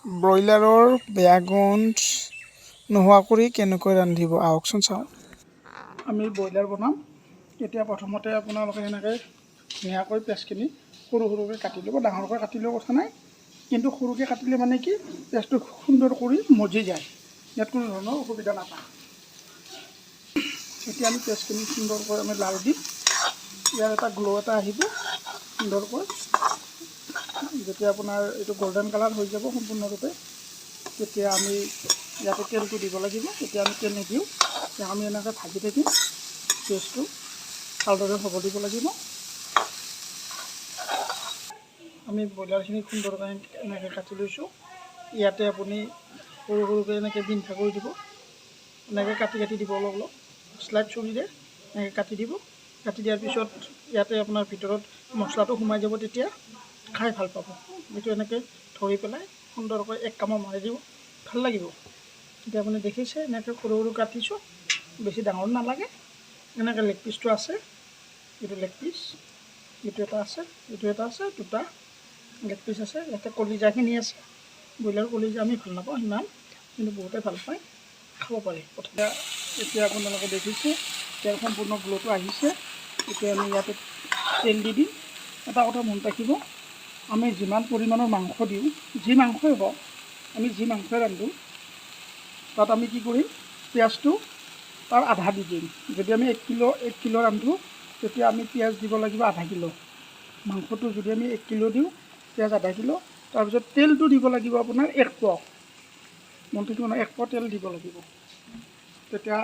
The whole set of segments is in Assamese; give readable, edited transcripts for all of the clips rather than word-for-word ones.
ব্ৰইলাৰৰ বেয়া গোন্ধ নোহোৱা কৰি কেনেকৈ ৰান্ধিব আহকচোন চাওঁ। আমি ব্ৰইলাৰ বনাম। এতিয়া প্ৰথমতে আপোনালোকে এনেকৈ ধুনীয়াকৈ পিঁয়াজখিনি সৰু সৰুকৈ কাটি ল'ব। ডাঙৰকৈ কাটিলেও কথা নাই, কিন্তু সৰুকৈ কাটিলে মানে কি পিঁয়াজটো সুন্দৰ কৰি মজি যায়, ইয়াত কোনো ধৰণৰ অসুবিধা নাপায়। এতিয়া আমি পিঁয়াজখিনি সুন্দৰকৈ আমি লাল দিম। ইয়াৰ এটা গ্ল' এটা আহিব সুন্দৰকৈ। যেতিয়া আপোনাৰ এইটো গল্ডেন কালাৰ হৈ যাব সম্পূৰ্ণৰূপে, তেতিয়া আমি ইয়াতে তেলটো দিব লাগিব। তেতিয়া আমি তেল নিদিওঁ, আমি এনেকৈ ভাজি থাকিম। পিঁয়াজটো ভালদৰে হ'ব দিব লাগিব। আমি ব্ৰইলাৰখিনি সুন্দৰকৈ এনেকৈ কাটি লৈছোঁ। ইয়াতে আপুনি সৰু সৰুকৈ এনেকৈ বিন্ধা কৰি দিব, এনেকৈ কাটি কাটি দিব। অলপ অলপ শ্লাইড চুৰিৰে এনেকৈ কাটি দিব। কাটি দিয়াৰ পিছত ইয়াতে আপোনাৰ ভিতৰত মছলাটো সোমাই যাব, তেতিয়া খাই ভাল পাব। এইটো এনেকৈ ধৰি পেলাই সুন্দৰকৈ এক কামত মাৰি দিব, ভাল লাগিব। এতিয়া আপুনি দেখিছে এনেকৈ সৰু সৰু কাটিছোঁ, বেছি ডাঙৰ নালাগে। এনেকৈ লেগ পিচটো আছে, এইটো লেগ পিচ, এইটো এটা আছে, এইটো এটা আছে, দুটা লেগ পিচ আছে। ইয়াতে কলিজাখিনি আছে। ব্ৰইলাৰ কলিজা আমি ভাল নাপাওঁ সিমান, কিন্তু বহুতে ভাল পায়, খাব পাৰে। এতিয়া আপোনালোকে দেখিছে তেল সম্পূৰ্ণ গ্ল'টো আহিছে। এতিয়া আমি ইয়াতে তেল দি দিম। এটা কথা মনত ৰাখিব, আমি যিমান পৰিমাণৰ মাংস দিওঁ, যি মাংসই হওক, আমি যি মাংসই ৰান্ধোঁ, তাত আমি কি কৰিম, পিঁয়াজটো তাৰ আধা দি দিম। যদি আমি 1 কিলো ৰান্ধোঁ, তেতিয়া আমি পিঁয়াজ দিব লাগিব আধা কিলো। মাংসটো যদি আমি 1 কিলো দিওঁ, পিঁয়াজ আধা কিলো। তাৰপিছত তেলটো দিব লাগিব আপোনাৰ 1 পোৱা। মনটো মানে 1 পোৱা তেল দিব লাগিব, তেতিয়া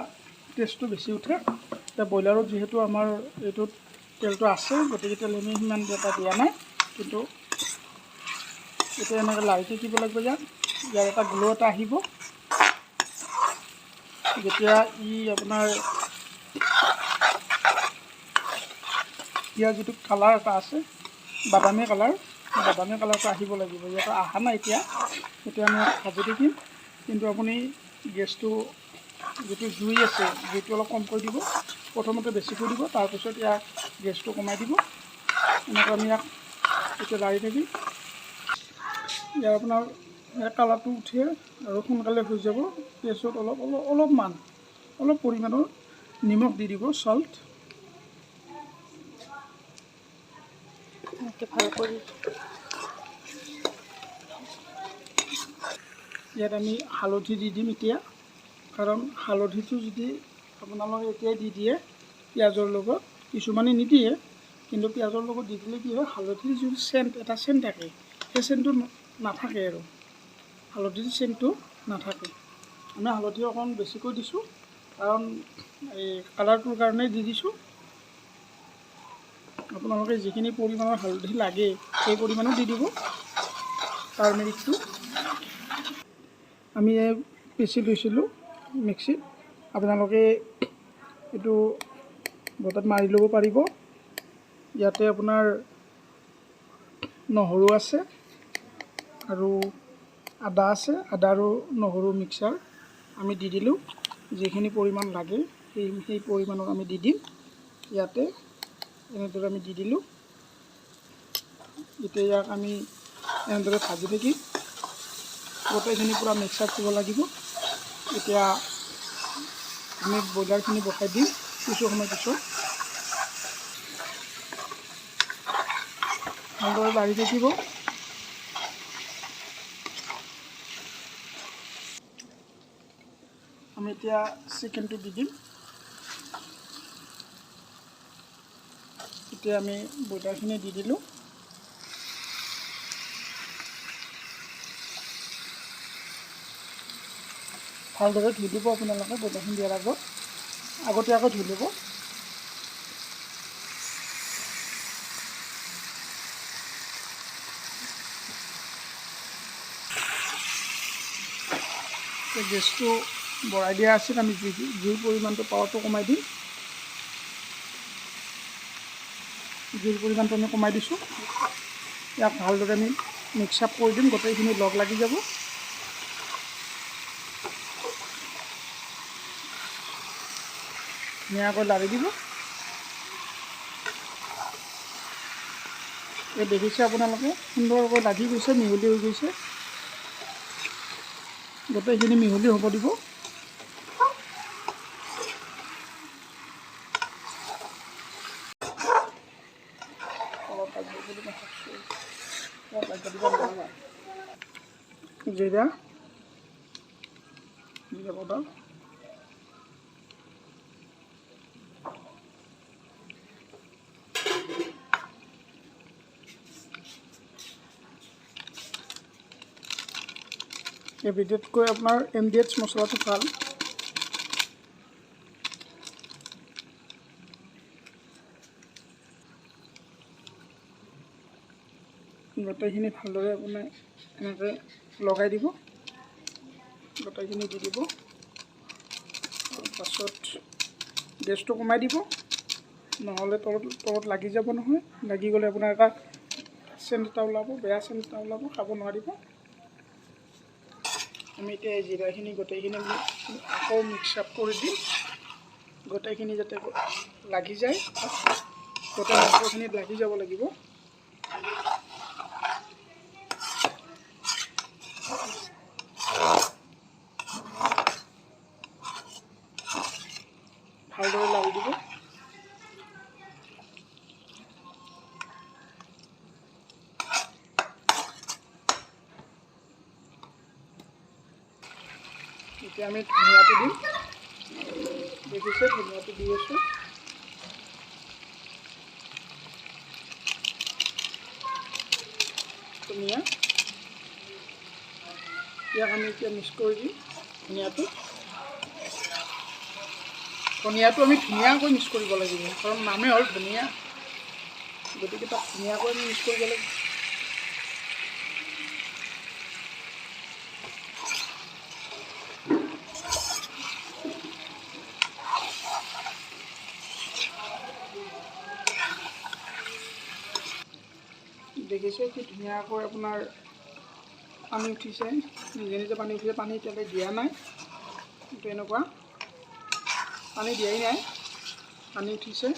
টেষ্টটো বেছি উঠে। এতিয়া ব্ৰইলাৰত যিহেতু আমাৰ এইটোত তেলটো আছে, গতিকে তেল আমি সিমান এটা দিয়া নাই। কিন্তু এতিয়া এনেকৈ লাৰি থাকিব লাগিব। ইয়াৰ এটা গ্ল' এটা আহিব। যেতিয়া আপোনাৰ ইয়াৰ যিটো কালাৰ এটা আছে, বাদামী কালাৰটো আহিব লাগিব। ইয়াতো অহা নাই এতিয়া আমি ভাজি থাকিম। কিন্তু আপুনি গেছটো যিটো জুই আছে, জুইটো অলপ কমকৈ দিব। প্ৰথমতে বেছিকৈ দিব, তাৰপিছত ইয়াক গেছটো কমাই দিব। এনেকৈ আমি ইয়াক এতিয়া লাৰি থাকিম। ইয়াৰ আপোনাৰ কালাৰটো উঠে আৰু সোনকালে হৈ যাব। পিঁয়াজত অলপ পৰিমাণৰ নিমখ দি দিব, চল্ট। ভাল কৰি ইয়াত আমি হালধি দি দিম এতিয়া, কাৰণ হালধিটো যদি আপোনালোকে এতিয়াই দি দিয়ে পিঁয়াজৰ লগত, কিছুমানে নিদিয়ে, কিন্তু পিঁয়াজৰ লগত দি দিলে কি হয়, হালধিৰ যিটো এটা চেণ্ট থাকে, সেই চেণ্টটো নাথাকে আৰু হালধিৰ চেণ্টটো নাথাকে। আমি হালধি অকণ বেছিকৈ দিছোঁ, কাৰণ এই কালাৰটোৰ কাৰণেই দি দিছোঁ। আপোনালোকে যিখিনি পৰিমাণৰ হালধি লাগে, সেই পৰিমাণত দি দিব। টাৰ্মেৰিকটো আমি পিচি লৈছিলোঁ মিক্সিত। আপোনালোকে এইটো বটাত মাৰি ল'ব পাৰিব। ইয়াতে আপোনাৰ নহৰু আছে আৰু আদা আছে। আদা আৰু নহৰু মিক্সাৰ আমি দি দিলোঁ। যিখিনি পৰিমাণ লাগে সেই পৰিমাণত আমি দি দিম। ইয়াতে এনেদৰে আমি দি দিলোঁ। এতিয়া ইয়াক আমি এনেদৰে ভাজি থাকিম। গোটেইখিনি পূৰা মিক্সাৰ কৰিব লাগিব। এতিয়া আমি ব্ৰইলাৰখিনি বহাই দিম কিছু সময় পিছত। ভালদৰে লাৰি থাকিব। আমি এতিয়া চিকেনটো দি দিম। এতিয়া আমি ব্ৰইলাৰখিনি দি দিলোঁ। ভালদৰে ধুই দিব আপোনালোকে ব্ৰইলাৰখিনি দিয়াৰ আগতীয়াকৈ ধুই ল'ব। গেছটো বঢ়াই দিয়া আছিল, আমি জুইৰ পৰিমাণটো পাৱাৰটো কমাই দিম। জুইৰ পৰিমাণটো আমি কমাই দিছোঁ। ইয়াক ভালদৰে আমি মিক্স আপ কৰি দিম, গোটেইখিনি লগ লাগি যাব। ধুনীয়াকৈ লাৰি দিব। এই দেখিছে আপোনালোকে সুন্দৰকৈ লাগি গৈছে, মিহলি হৈ গৈছে। গোটেইখিনি মিহলি হ'ব দিব। জিৰা পাউডাৰ, এবিধতকৈ আপোনাৰ MDH মছলাটো ভাল। গোটেইখিনি ভালদৰে আপুনি এনেকৈ লগাই দিব, গোটেইখিনি দি দিব। তাৰপাছত গেছটো কমাই দিব, নহ'লে তলত লাগি যাব নহয়। লাগি গ'লে আপোনাৰ এটা চেণ্ট এটা ওলাব, বেয়া চেণ্ট এটা ওলাব, খাব নোৱাৰিব। আমি এতিয়া এই জিৰাখিনি গোটেইখিনি আকৌ মিক্স আপ কৰি দিম, গোটেইখিনি যাতে লাগি যায়, গোটেই মাংসখিনিত লাগি যাব লাগিব। ভালদৰে লাৰি দিব। এতিয়া আমি ধনিয়াটো দিম, দেখিছে ধনিয়াটো দি আছোঁ। ধনিয়া ইয়াক আমি এতিয়া মিক্স কৰি দিম। ধনিয়াটো আমি ধুনীয়াকৈ মিক্স কৰিব লাগিব, কাৰণ নামেই হ'ল ধনিয়া, গতিকে তাক ধুনীয়াকৈ আমি মিক্স কৰিব লাগিব। দেখিছে কি ধুনীয়াকৈ আপোনাৰ পানী উঠিছে, নিজে নিজে পানী উঠিছে। পানী এতিয়ালৈ দিয়া নাই, কিন্তু এনেকুৱা পানী দিয়াই নাই, পানী উঠিছে।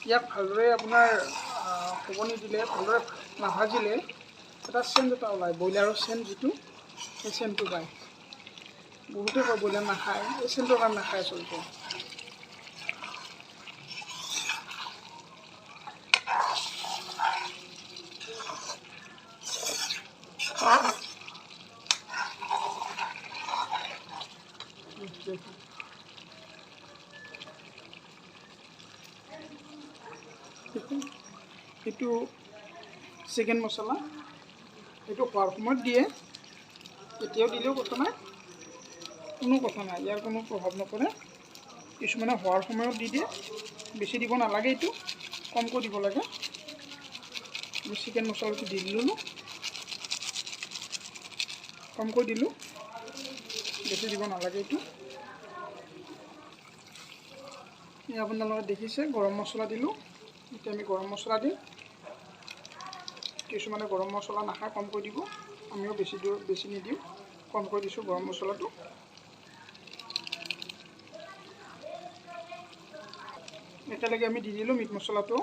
ইয়াক ভালদৰে আপোনাৰ শুকনি দিলে, ভালদৰে নাভাজিলে এটা চেণ্ট এটা ওলায়, ব্ৰইলাৰৰ চেণ্ট যিটো, সেই চেণ্টটো পায়। বহুতে কয় ব্ৰইলাৰ নাখায়, এই চেণ্টৰ কাৰণে নাখায় আচলতে। এইটো চিকেন মছলা, এইটো খোৱাৰ সময়ত দিয়ে, এতিয়াও দিলেও কথা নাই, কোনো কথা নাই, ইয়াৰ কোনো প্ৰভাৱ নপৰে। কিছুমানে হোৱাৰ সময়ত দি দিয়ে, বেছি দিব নালাগে, এইটো কমকৈ দিব লাগে। আমি চিকেন মছলাটো দি দিলোঁ, কমকৈ দিলোঁ, বেছি দিব নালাগে এইটো। আপোনালোকে দেখিছে গৰম মছলা দিলোঁ, এতিয়া আমি গৰম মছলা দিম। কিছুমানে গৰম মছলা নাখায়, কমকৈ দিব, আমিও বেছি নিদিওঁ, কমকৈ দিছোঁ গৰম মছলাটো। একেলগে আমি দি দিলোঁ মিট মছলাটো,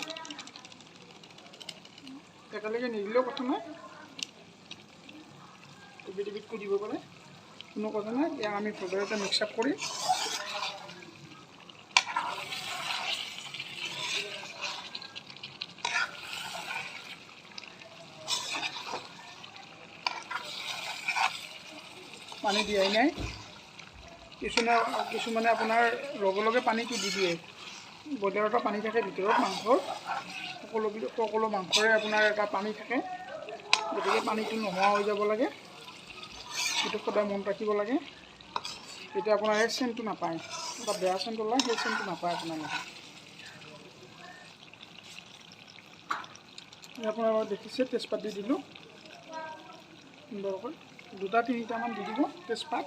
একেলগে নিদিলেও কথা নাই, এবিধকৈ দিব পাৰে, কোনো কথা নাই। ইয়াক আমি ভালদৰে মিক্স আপ কৰিম। পানী দিয়াই নাই, কিছুমানে আপোনাৰ লগে লগে পানীটো দি দিয়ে। ব্ৰইলাৰৰ এটা পানী থাকে ভিতৰত, মাংসৰ সকলো মাংসৰে আপোনাৰ এটা পানী থাকে, গতিকে পানীটো নোহোৱা হৈ যাব লাগে। সেইটো সদায় মনত ৰাখিব লাগে, তেতিয়া আপোনাৰ সেই চেণ্টটো নাপায়, এটা বেয়া চেণ্ট ওলায়, সেই চেণ্টটো নাপায় আপোনালোকে। আপোনালোকে দেখিছে তেজপাত দি দিলোঁ সুন্দৰকৈ, 2-3টামান দি দিব তেজপাত।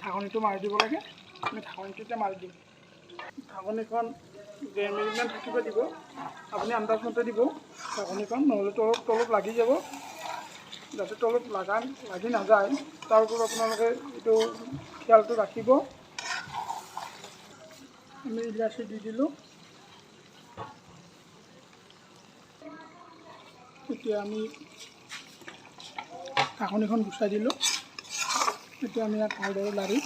ঢাকনিটো মাৰি দিব লাগে, আমি ঢাকনিটোতে মাৰি দিম। ঢাকনিখন 1.5 মিনিটমান থাকিব দিব, আপুনি আন্দাজমতে দিব ঢাকনিখন, নহ'লে তলত লাগি যাব। যাতে তলত লাগি নাযায়, তাৰ ওপৰত আপোনালোকে এইটো খেয়ালটো ৰাখিব। আমি ইলাচি দি দিলোঁ, এতিয়া আমি ঢাকনিখন গুচাই দিলোঁ। এতিয়া আমি ইয়াত ভালদৰে লাৰি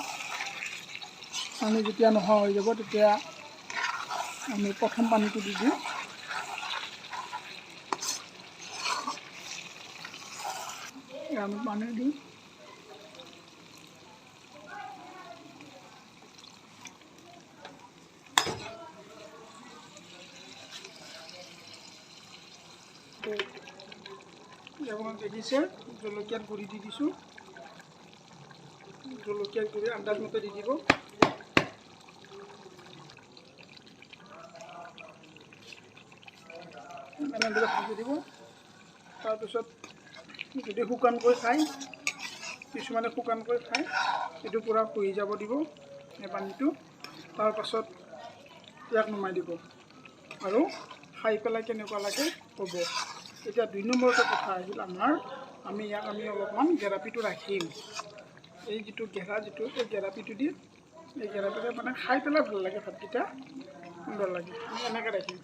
পানী যেতিয়া নোহোৱা হৈ যাব তেতিয়া আমি প্ৰথম পানীটো দি দিওঁ। আমি পানী দিওঁ। আপোনালোকে দেখিছে জলকীয়াৰ গুড়ি দি দিছোঁ। জলকীয়াৰ গুড়ি আন্দাজমতে দি দিব। এনেদৰে ভাজি দিব। তাৰপিছত যদি শুকানকৈ খায়, কিছুমানে শুকানকৈ খায়, এইটো পূৰা শুহি যাব দিব এই পানীটো। তাৰপাছত ইয়াক নমাই দিব আৰু খাই পেলাই কেনেকুৱা লাগে ক'ব। এতিয়া 2 নম্বৰতে কথা আহিল আমাৰ, আমি অলপমান গেৰাপিটো ৰাখিম। এই যিটো এই গেৰাপিটো দি এই গেৰাপিটো মানে খাই পেলাই ভাল লাগে, ভাতকেইটা সুন্দৰ লাগে। আমি এনেকৈ ৰাখিম।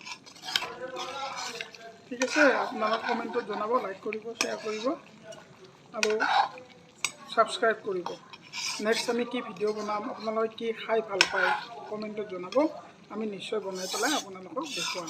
ঠিক আছে, আপোনালোক কমেণ্টত জনাব, লাইক কৰিব, শ্বেয়াৰ কৰিব আৰু ছাবস্ক্ৰাইব কৰিব। নেক্সট আমি কি ভিডিঅ' বনাম, আপোনালোকে কি খাই ভাল পায় কমেণ্টত জনাব। আমি নিশ্চয় বনাই পেলাই আপোনালোকক দেখুৱাম।